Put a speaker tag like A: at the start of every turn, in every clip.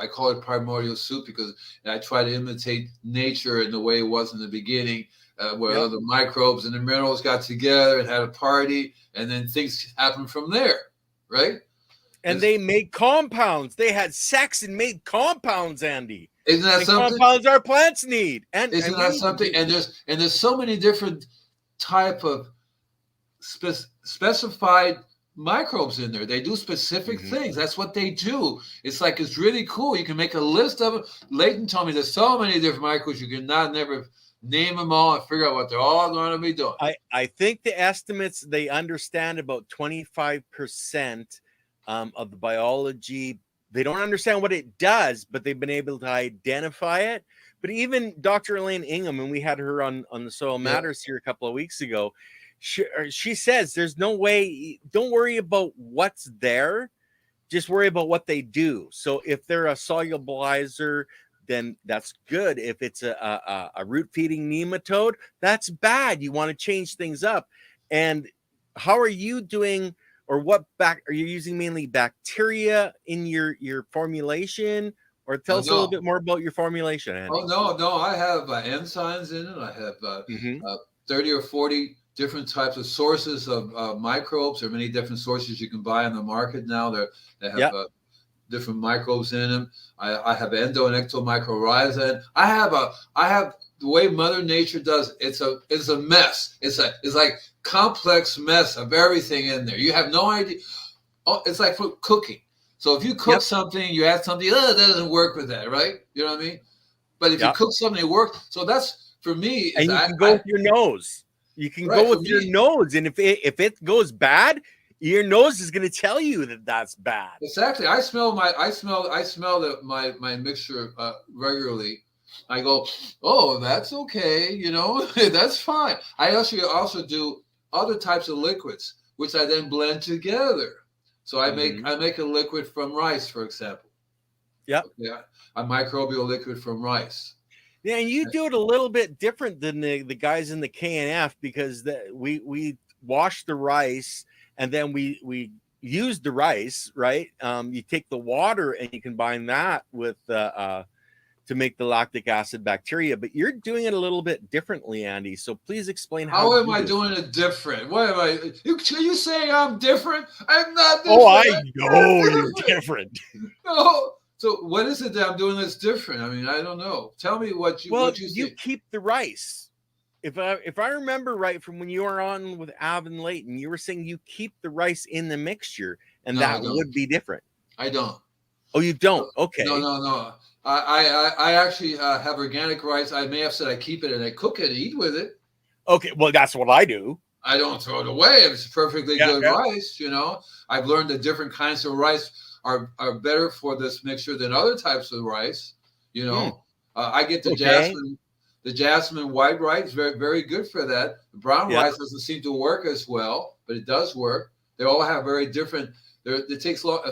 A: I call it primordial soup because I try to imitate nature in the way it was in the beginning, where
B: Yep.
A: the microbes and the minerals got together and had a party, and then things happen from there, right?
B: And they made compounds. They had sex and made compounds, Andy.
A: Isn't that
B: and
A: something?
B: Compounds our plants need. And
A: Isn't that something? And there's so many different type of specified microbes in there. They do specific things. That's what they do. It's like, it's really cool. You can make a list of them. Leighton told me there's so many different microbes, you can never name them all and figure out what they're all going to be doing.
B: I think the estimates, they understand about 25% of the biology. They don't understand what it does, but they've been able to identify it. But even Dr. Elaine Ingham, and we had her on the Soil Matters here a couple of weeks ago, she says there's no way, don't worry about what's there, just worry about what they do. So if they're a solubilizer, then that's good. If it's a root feeding nematode, that's bad. You want to change things up. And how are you doing, or what are you using? Mainly bacteria in your formulation? Or tell us a little bit more about your formulation, Andy.
A: Oh, no, I have enzymes in it. I have 30 or 40 different types of sources of microbes. There are many different sources you can buy on the market now. They have different microbes in them. I have endo and ectomycorrhiza. I have the way Mother Nature does. It's a mess. It's like complex mess of everything in there. You have no idea. Oh, it's like for cooking. So if you cook something, you add something, that doesn't work with that, right? You know what I mean? But if you cook something, it works. So that's, for me.
B: And you can go with your nose. You can go with your nose. And if it goes bad, your nose is going to tell you that that's bad.
A: Exactly. I smell my mixture regularly. I go, oh, that's okay. That's fine. I also do other types of liquids, which I then blend together. So I make a liquid from rice, for example.
B: Yeah.
A: Yeah. A microbial liquid from rice.
B: Yeah, and you do it a little bit different than the guys in the KNF, because we wash the rice and then we use the rice, right? You take the water and you combine that with to make the lactic acid bacteria, but you're doing it a little bit differently, Andy. So please explain how
A: am I doing it different? What am I? You saying I'm different? I'm not different.
B: Oh, I know you're different.
A: No. So what is it that I'm doing that's different? I mean, I don't know. Tell me what you see.
B: You keep the rice. If I remember right from when you were on with Av and Leighton, you were saying you keep the rice in the mixture, and that would be different.
A: I don't.
B: Oh, you don't? Okay.
A: No. I actually have organic rice. I may have said I keep it and I cook it and eat with it.
B: Okay, well, that's what I do.
A: I don't throw it away. It's perfectly good rice, I've learned that different kinds of rice are better for this mixture than other types of rice. I get the jasmine white rice, very, very good for that. The brown rice doesn't seem to work as well, but it does work. They all have very different. It takes long.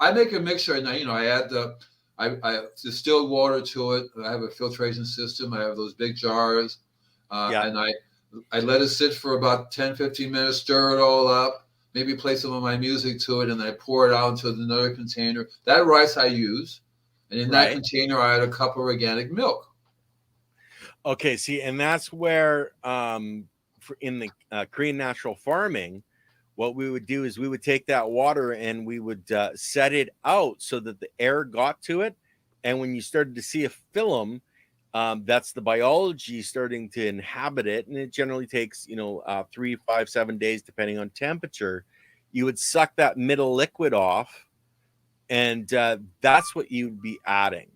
A: I make a mixture, and I add I distilled water to it. I have a filtration system. I have those big jars, and I let it sit for about 10, 15 minutes, stir it all up, maybe play some of my music to it, and then I pour it out into another container. That rice I use, and in that container I add a cup of organic milk.
B: Okay, see, and that's where in the Korean natural farming, what we would do is we would take that water and we would set it out so that the air got to it. And when you started to see a film, that's the biology starting to inhabit it. And it generally takes, 3, 5, 7 days, depending on temperature. You would suck that middle liquid off. And that's what you'd be adding,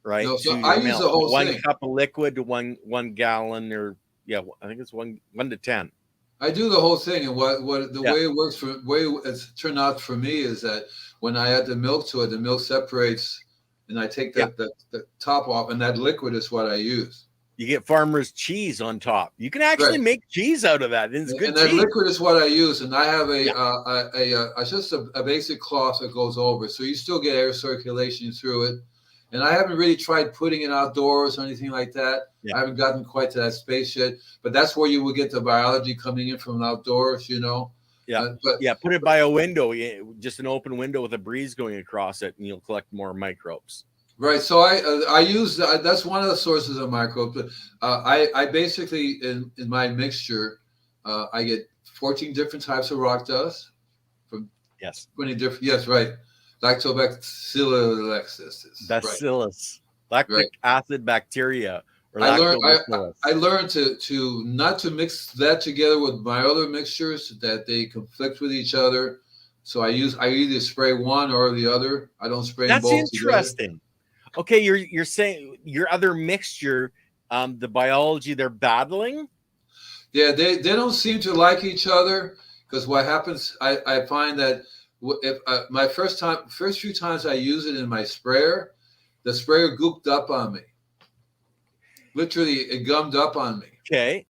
B: right?
A: No, so I use the whole
B: one
A: thing.
B: cup of liquid to one gallon, or I think it's 1 to 10.
A: I do the whole thing, and way it works way it's turned out for me is that when I add the milk to it, the milk separates, and I take the top off, and that liquid is what I use.
B: You get farmer's cheese on top. You can actually make cheese out of that. It's good.
A: And that liquid is what I use, and I have just a basic cloth that goes over it, so you still get air circulation through it. And I haven't really tried putting it outdoors or anything like that. Yeah. I haven't gotten quite to that space yet. But that's where you will get the biology coming in from outdoors,
B: Yeah, put it by a window, just an open window with a breeze going across it, and you'll collect more microbes.
A: Right. So I use that's one of the sources of microbes. I basically in my mixture, I get 14 different types of rock dust from 20 different. Yes, right. Lactobacillus.
B: Bacillus, lactic acid bacteria.
A: I learned to not to mix that together with my other mixtures, that they conflict with each other. So I either spray one or the other. I don't spray them both.
B: That's interesting. Okay, you're saying your other mixture, the biology they're battling?
A: Yeah, they don't seem to like each other, because what happens, I find that if my first few times I use it in my sprayer, the sprayer gooped up on me. Literally, it gummed up on me.
B: Okay.